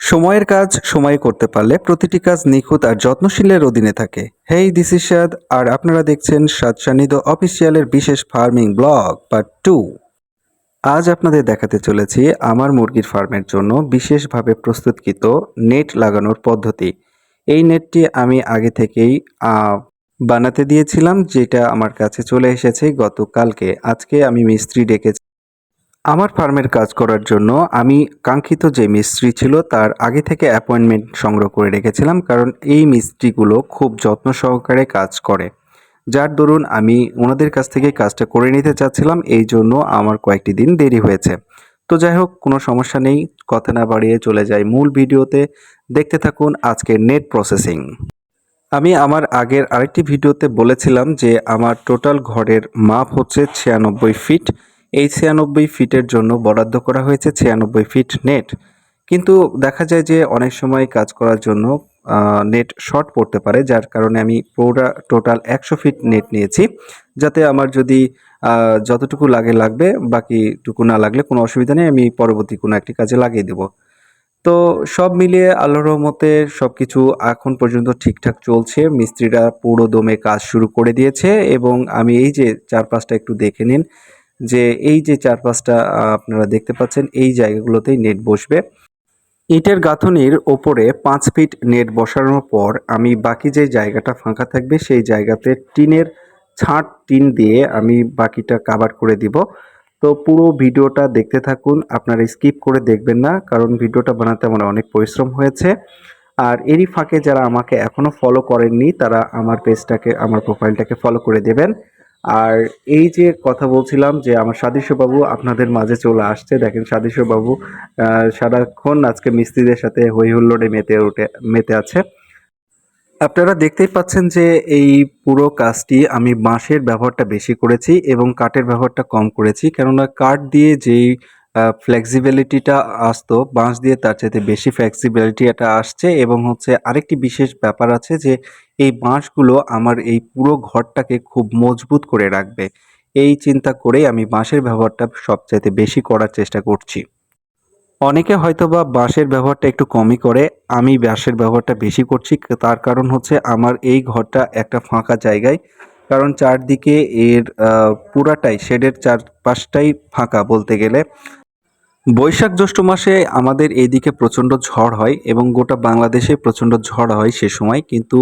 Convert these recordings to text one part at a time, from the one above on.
সময়ের কাজ সময়ে করতে পারলে প্রতিটি কাজ নিখুঁত আর যত্নশীলের অধীনে থাকে। হেই, দিস ইজ সাদ, আর আপনারা দেখছেন সাদ সান্নিধ্য অফিসিয়ালের বিশেষ ফার্মিং ব্লগ পার্ট 2। আজ আপনাদের দেখাতে চলেছি আমার মুরগির ফার্মের জন্য বিশেষভাবে প্রস্তুতকৃত নেট লাগানোর পদ্ধতি। এই নেটটি আমি আগে থেকেই বানাতে দিয়েছিলাম, যেটা আমার কাছে চলে এসেছে গতকালকে। আজকে আমি মিস্ত্রি ডেকেছি আমার ফার্মের কাজ করার জন্য। আমি কাঙ্ক্ষিত যে মিস্ত্রি ছিল তার আগে থেকে অ্যাপয়েন্টমেন্ট সংগ্রহ করে রেখেছিলাম, কারণ এই মিস্ত্রিগুলো খুব যত্ন সহকারে কাজ করে, যার দরুন আমি ওনাদের কাছ থেকে কাজটা করে নিতে চাচ্ছিলাম। এই জন্য আমার কয়েকটি দিন দেরি হয়েছে। তো যাই হোক, কোনো সমস্যা নেই, কথা না বাড়িয়ে চলে যাই মূল ভিডিওতে। দেখতে থাকুন আজকের নেট প্রসেসিং। আমি আমার আগের আরেকটি ভিডিওতে বলেছিলাম যে আমার টোটাল ঘরের মাপ হচ্ছে 96 ফিট। এই 96 ফিটের জন্য বরাদ্দ করা হয়েছে 96 ফিট নেট। কিন্তু দেখা যায় যে অনেক সময় কাজ করার জন্য নেট শর্ট পড়তে পারে, যার কারণে আমি টোটাল 100 ফিট নেট নিয়েছি, যাতে আমার যদি যতটুকু লাগবে, বাকিটুকু না লাগলে কোনো অসুবিধা নেই, আমি পরবর্তী কোনো একটি কাজে লাগিয়ে দেবো। তো সব মিলিয়ে আল্লাহর রহমতে সবকিছু এখন পর্যন্ত ঠিকঠাক চলছে। মিস্ত্রিরা পুরো দমে কাজ শুরু করে দিয়েছে, এবং আমি এই যে চারপাশটা একটু দেখে নিন, যে এই যে চারপাশটা আপনারা দেখতে পাচ্ছেন, এই জায়গাগুলোতেই নেট বসবে। ইটের গাঁথনির ওপরে 5 ফিট নেট বসানোর পর আমি বাকি যে জায়গাটা ফাঁকা থাকবে সেই জায়গাতে টিনের টিন দিয়ে আমি বাকিটা কাভার করে দিব। তো পুরো ভিডিওটা দেখতে থাকুন, আপনারা স্কিপ করে দেখবেন না, কারণ ভিডিওটা বানাতে আমার অনেক পরিশ্রম হয়েছে। আর এরই ফাঁকে যারা আমাকে এখনও ফলো করেননি, তারা আমার পেজটাকে, আমার প্রোফাইলটাকে ফলো করে দেবেন। আর এই যে কথা বলছিলাম যে আমার সাদৃশ্যবাবু আপনাদের মাঝে চলে আসছে, দেখেন সাদৃশ্যবাবু সারাক্ষণ আজকে মিস্ত্রিদের সাথে হই হুল্লোড়ে মেতে আছে। আপনারা দেখতেই পাচ্ছেন যে এই পুরো কাজটি আমি বাঁশের ব্যবহারটা বেশি করেছি এবং কাঠের ব্যবহারটা কম করেছি, কেননা কাঠ দিয়ে যেই ফ্লেক্সিবিলিটিটা আসতো, বাঁশ দিয়ে তার চাইতে বেশি ফ্লেক্সিবিলিটি এটা আসছে। এবং হচ্ছে আরেকটি বিশেষ ব্যাপার আছে যে এই বাঁশগুলো আমার এই পুরো ঘরটাকে খুব মজবুত করে রাখবে। এই চিন্তা করেই আমি বাঁশের ব্যবহারটা সবচাইতে বেশি করার চেষ্টা করছি। অনেকে হয়তোবা বাঁশের ব্যবহারটা একটু কমই করে, আমি বাঁশের ব্যবহারটা বেশি করছি। তার কারণ হচ্ছে আমার এই ঘরটা একটা ফাঁকা জায়গায়, কারণ চারদিকে এর পুরাটাই শেডের চারপাশটাই ফাঁকা বলতে গেলে। বৈশাখ জ্যৈষ্ঠ মাসে আমাদের এইদিকে প্রচণ্ড ঝড় হয় এবং গোটা বাংলাদেশে প্রচণ্ড ঝড় হয় সে সময়। কিন্তু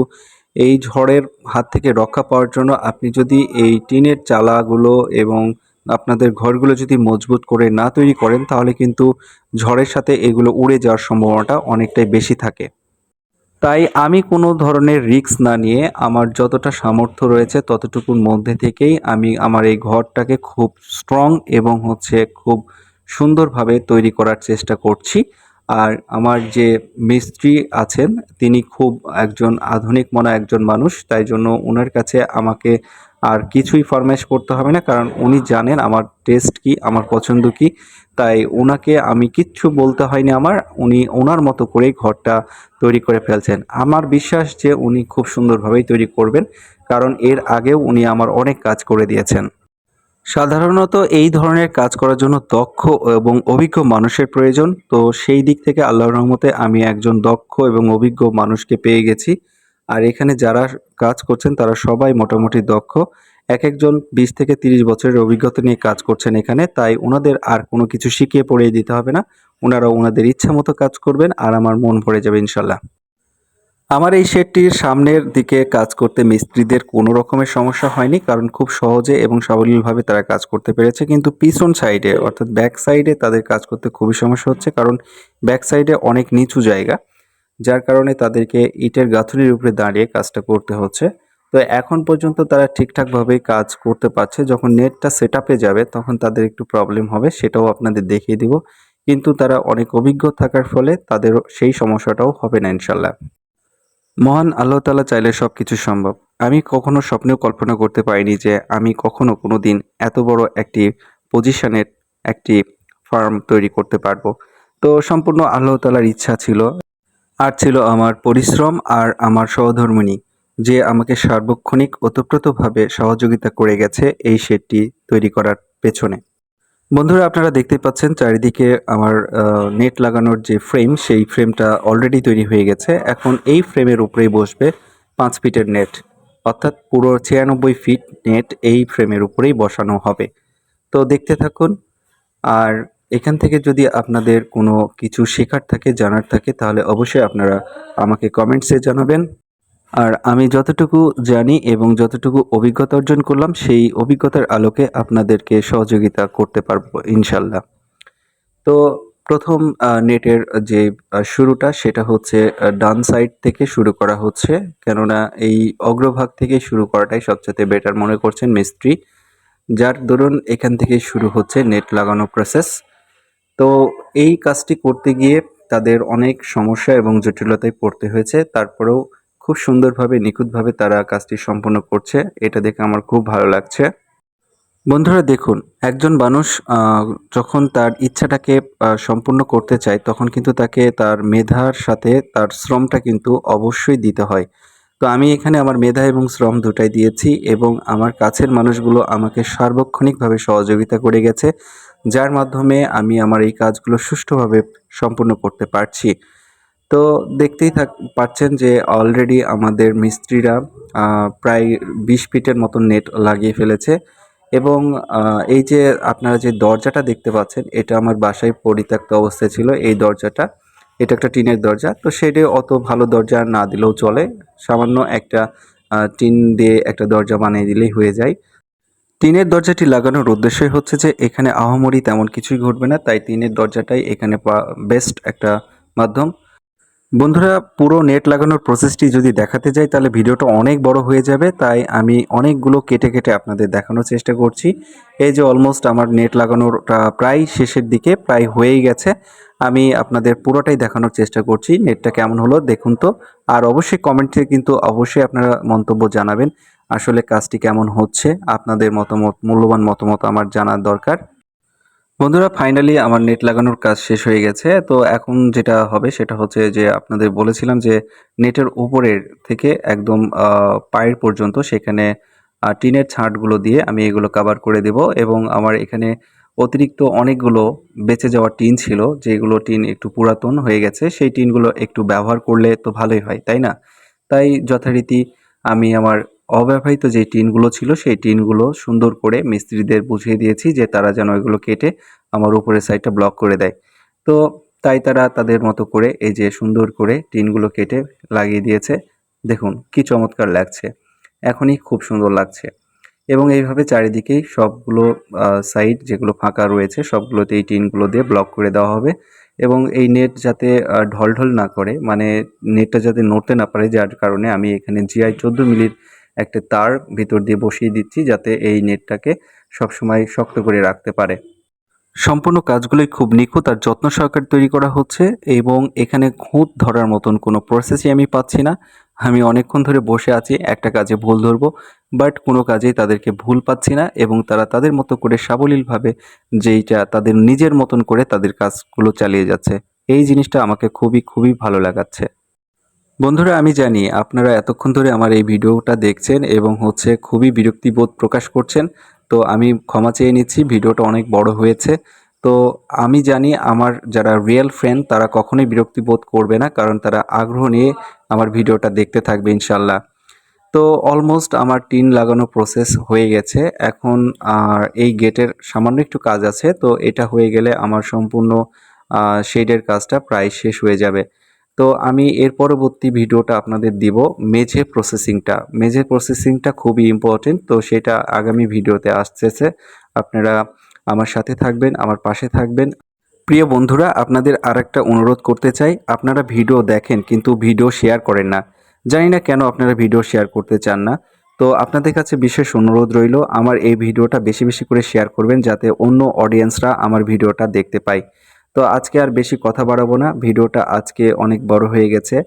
এই ঝড়ের হাত থেকে রক্ষা পাওয়ার জন্য আপনি যদি এই টিনের চালাগুলো এবং আপনাদের ঘরগুলো যদি মজবুত করে না তৈরি করেন, তাহলে কিন্তু ঝড়ের সাথে এগুলো উড়ে যাওয়ার সম্ভাবনাটা অনেকটাই বেশি থাকে। তাই আমি কোনো ধরনের রিস্ক না নিয়ে আমার যতটা সামর্থ্য রয়েছে ততটুকুর মধ্যে থেকেই আমি আমার এই ঘরটাকে খুব স্ট্রং এবং হচ্ছে খুব সুন্দরভাবে তৈরি করার চেষ্টা করছি। আর আমার যে মিস্ত্রি আছেন, তিনি খুব একজন আধুনিক মনা একজন মানুষ, তাই জন্য ওনার কাছে আমাকে আর কিছুই ফরমাইশ করতে হবে না, কারণ উনি জানেন আমার টেস্ট কি, আমার পছন্দ কি। তাই ওনাকে আমি কিচ্ছু বলতে হয়নি আমার, উনি ওনার মতো করেই ঘরটা তৈরি করে ফেলছেন। আমার বিশ্বাস যে উনি খুব সুন্দরভাবেই তৈরি করবেন, কারণ এর আগেও উনি আমার অনেক কাজ করে দিয়েছেন। সাধারণত এই ধরনের কাজ করার জন্য দক্ষ এবং অভিজ্ঞ মানুষের প্রয়োজন। তো সেই দিক থেকে আল্লাহর রহমতে আমি একজন দক্ষ এবং অভিজ্ঞ মানুষকে পেয়ে গেছি। আর এখানে যারা কাজ করছেন তারা সবাই মোটামুটি দক্ষ। একেকজন 20 থেকে 30 বছরের অভিজ্ঞতা নিয়ে কাজ করছেন এখানে। তাই ওনাদের আর কোনো কিছু শিখিয়ে পড়িয়ে দিতে হবে না। ওনারা ওনাদের ইচ্ছামতো কাজ করবেন, আর আমার মন ভরে যাবে ইনশাল্লাহ। আমার এই শেডটির সামনের দিকে কাজ করতে মিস্ত্রিদের কোনো রকমের সমস্যা হয়নি, কারণ খুব সহজে এবং সাবলীলভাবে তারা কাজ করতে পেরেছে। কিন্তু পিছন সাইডে অর্থাৎ ব্যাক সাইডে তাদের কাজ করতে খুবই সমস্যা হচ্ছে, কারণ ব্যাক সাইডে অনেক নিচু জায়গা, যার কারণে তাদেরকে ইটের গাঁথুনির উপরে দাঁড়িয়ে কাজটা করতে হচ্ছে। তো এখন পর্যন্ত তারা ঠিকঠাকভাবেই কাজ করতে পারছে। যখন নেটটা সেট আপে যাবে তখন তাদের একটু প্রবলেম হবে, সেটাও আপনাদের দেখিয়ে দিব। কিন্তু তারা অনেক অভিজ্ঞ থাকার ফলে তাদের সেই সমস্যাটাও হবে না ইনশাল্লাহ। মহান আল্লাহ তাআলা চাইলে সবকিছু সম্ভব। আমি কখনো স্বপ্নেও কল্পনা করতে পারিনি যে আমি কখনো কোনোদিন এত বড় একটি পজিশনের একটি ফার্ম তৈরি করতে পারবো। তো সম্পূর্ণ আল্লাহ তাআলার ইচ্ছা ছিল, আর ছিল আমার পরিশ্রম আর আমার সহধর্মিণী, যে আমাকে সার্বক্ষণিক ওতপ্রোতভাবে সহযোগিতা করে গেছে এই শেডটি তৈরি করার পেছনে। বন্ধুরা আপনারা দেখতে পাচ্ছেন চারিদিকে আমার নেট লাগানোর যে ফ্রেম সেই ফ্রেমটা অলরেডি তৈরি হয়ে গেছে। এখন এই ফ্রেমের উপরেই বসবে 5 ফিটের নেট। অর্থাৎ পুরো 96 ফিট নেট এই ফ্রেমের উপরেই বসানো হবে। তো দেখতে থাকুন। আর এখান থেকে যদি আপনাদের কোনো কিছু শেখার থাকে, জানার থাকে তাহলে অবশ্যই আপনারা আমাকে কমেন্টসে জানাবেন। আর আমি যতটুকু জানি এবং যতটুকু অভিজ্ঞতা অর্জন করলাম সেই অভিজ্ঞতার আলোকে আপনাদেরকে সহযোগিতা করতে পারবো ইনশাল্লাহ। তো প্রথম নেটের যে শুরুটা সেটা হচ্ছে ডান সাইড থেকে শুরু করা হচ্ছে। কেননা এই অগ্রভাগ থেকে শুরু করাটাই সবচাইতে বেটার মনে করছেন মিস্ত্রি। যার দরুন এখান থেকেই শুরু হচ্ছে নেট লাগানো প্রসেস। তো এই কাজটি করতে গিয়ে তাদের অনেক সমস্যা এবং জটিলতায় পড়তে হয়েছে। তারপরেও খুব সুন্দরভাবে নিখুঁতভাবে তারা কাজটি সম্পন্ন করছে। এটা দেখে আমার খুব ভালো লাগছে। বন্ধুরা দেখুন, একজন মানুষ যখন তার ইচ্ছাটাকে সম্পূর্ণ করতে চায় তখন কিন্তু তাকে তার মেধার সাথে তার শ্রমটা কিন্তু অবশ্যই দিতে হয়। তো আমি এখানে আমার মেধা এবং শ্রম দুটাই দিয়েছি এবং আমার কাছের মানুষগুলো আমাকে সার্বক্ষণিকভাবে সহযোগিতা করে গেছে। যার মাধ্যমে আমি আমার এই কাজগুলো সুষ্ঠুভাবে সম্পূর্ণ করতে পারছি। তো দেখতেই পাচ্ছেন যে অলরেডি আমাদের মিস্ত্রিরা প্রায় ২০ ফিটের মতো নেট লাগিয়ে ফেলেছে এবং এই যে আপনারা যে দরজাটা দেখতে পাচ্ছেন এটা আমার বাসায় পরিত্যক্ত অবস্থায় ছিল এই দরজাটা। এটা একটা টিনের দরজা। তো শেডে অত ভালো দরজা না দিলেও চলে। সামান্য একটা টিন দিয়ে একটা দরজা বানিয়ে দিলেই হয়ে যায়। টিনের দরজাটি লাগানোর উদ্দেশ্যই হচ্ছে যে এখানে আহামরি তেমন কিছুই ঘটবে না। তাই টিনের দরজাটাই এখানে বেস্ট একটা মাধ্যম। বন্ধুরা পুরো নেট লাগানোর প্রসেসটি যদি দেখাতে যাই তাহলে ভিডিওটা অনেক বড় হয়ে যাবে, তাই আমি অনেকগুলো কেটে কেটে আপনাদের দেখানোর চেষ্টা করছি। এই যে অলমোস্ট আমার নেট লাগানোরটা প্রায় শেষের দিকে, প্রায় হয়েই গেছে। আমি আপনাদের পুরোটাই দেখানোর চেষ্টা করছি নেটটা কেমন হলো দেখুন তো। আর অবশ্যই কমেন্টে কিন্তু অবশ্যই আপনারা মন্তব্য জানাবেন আসলে কাজটি কেমন হচ্ছে। আপনাদের মতামত, মূল্যবান মতামত আমার জানার দরকার। বন্ধুরা ফাইনালি আমার নেট লাগানোর কাজ শেষ হয়ে গেছে। তো এখন যেটা হবে সেটা হচ্ছে যে আপনাদের বলেছিলাম যে নেটের উপরের থেকে একদম পায়ের পর্যন্ত সেখানে টিনের ছাঁটগুলো দিয়ে আমি এগুলো কভার করে দেব এবং আমার এখানে অতিরিক্ত অনেকগুলো বেঁচে যাওয়া টিন ছিল, যেগুলো টিন একটু পুরাতন হয়ে গেছে। সেই টিনগুলো একটু ব্যবহার করলে তো ভালোই হয়, তাই না? তাই যথারীতি আমি আমার অব্যবহৃত যে টিনগুলো ছিল সেই টিনগুলো সুন্দর করে মিস্ত্রিদের বুঝিয়ে দিয়েছি যে তারা যেন এগুলো কেটে আমার উপরের সাইডটা ব্লক করে দেয়। তো তাই তারা তাদের মতো করে এই যে সুন্দর করে টিনগুলো কেটে লাগিয়ে দিয়েছে। দেখুন কি চমৎকার লাগছে! এখনই খুব সুন্দর লাগছে এবং এইভাবে চারিদিকেই সবগুলো সাইড যেগুলো ফাঁকা রয়েছে সবগুলোতে এই টিনগুলো দিয়ে ব্লক করে দেওয়া হবে এবং এই নেট যাতে ঢলঢল না করে, মানে নেটটা যাতে নড়তে না পারে, যার কারণে আমি এখানে জিআই 14 মিলির একটা তার ভিতর দিয়ে বসিয়ে দিচ্ছি যাতে এই নেটটাকে সবসময় শক্ত করে রাখতে পারে। সম্পূর্ণ কাজগুলোই খুব নিখুঁত আর যত্ন সহকারে তৈরি করা হচ্ছে এবং এখানে খুঁত ধরার মতন কোনো প্রসেসই আমি পাচ্ছি না। আমি অনেকক্ষণ ধরে বসে আছি একটা কাজে ভুল ধরবো, বাট কোনো কাজেই তাদেরকে ভুল পাচ্ছি না এবং তারা তাদের মতো করে সাবলীলভাবে যেইটা তাদের নিজের মতন করে তাদের কাজগুলো চালিয়ে যাচ্ছে। এই জিনিসটা আমাকে খুবই খুবই ভালো লাগাচ্ছে। বন্ধুরা আমি জানি আপনারা এতক্ষণ ধরে আমার এই ভিডিওটা দেখছেন এবং হচ্ছে খুবই বিরক্তিবোধ প্রকাশ করছেন। তো আমি ক্ষমা চেয়ে নিচ্ছি, ভিডিওটা অনেক বড় হয়েছে। তো আমি জানি আমার যারা রিয়েল ফ্রেন্ড তারা কখনোই বিরক্তিবোধ করবে না, কারণ তারা আগ্রহ নিয়ে আমার ভিডিওটা দেখতে থাকবে ইনশাল্লাহ। তো অলমোস্ট আমার টিন লাগানো প্রসেস হয়ে গেছে। এখন এই গেটের সামান্য একটু কাজ আছে। তো এটা হয়ে গেলে আমার সম্পূর্ণ শেডের কাজটা প্রায় শেষ হয়ে যাবে। তো আমি এর পরবর্তী ভিডিওটা আপনাদের দিব মেঝে প্রসেসিংটা। মেঝে প্রসেসিংটা খুবই ইম্পর্টেন্ট। তো সেটা আগামী ভিডিওতে আসতেছে। আপনারা আমার সাথে থাকবেন, আমার পাশে থাকবেন। প্রিয় বন্ধুরা আপনাদের আরেকটা অনুরোধ করতে চাই, আপনারা ভিডিও দেখেন কিন্তু ভিডিও শেয়ার করেন না। জানি না কেন আপনারা ভিডিও শেয়ার করতে চান না। তো আপনাদের কাছে বিশেষ অনুরোধ রইল আমার এই ভিডিওটা বেশি বেশি করে শেয়ার করবেন যাতে অন্য অডিয়েন্সরা আমার ভিডিওটা দেখতে পায়। তো আজকে আর বেশি কথা বাড়াবো না, ভিডিওটা আজকে অনেক বড় হয়ে গেছে।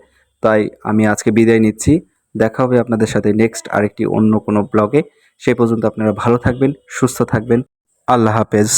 তাই আমি আজকে বিদায় নিচ্ছি। দেখা হবে আপনাদের সাথে নেক্সট আরেকটি অন্য কোনো ব্লগে। সেই পর্যন্ত আপনারা ভালো থাকবেন, সুস্থ থাকবেন। আল্লাহ হাফেজ।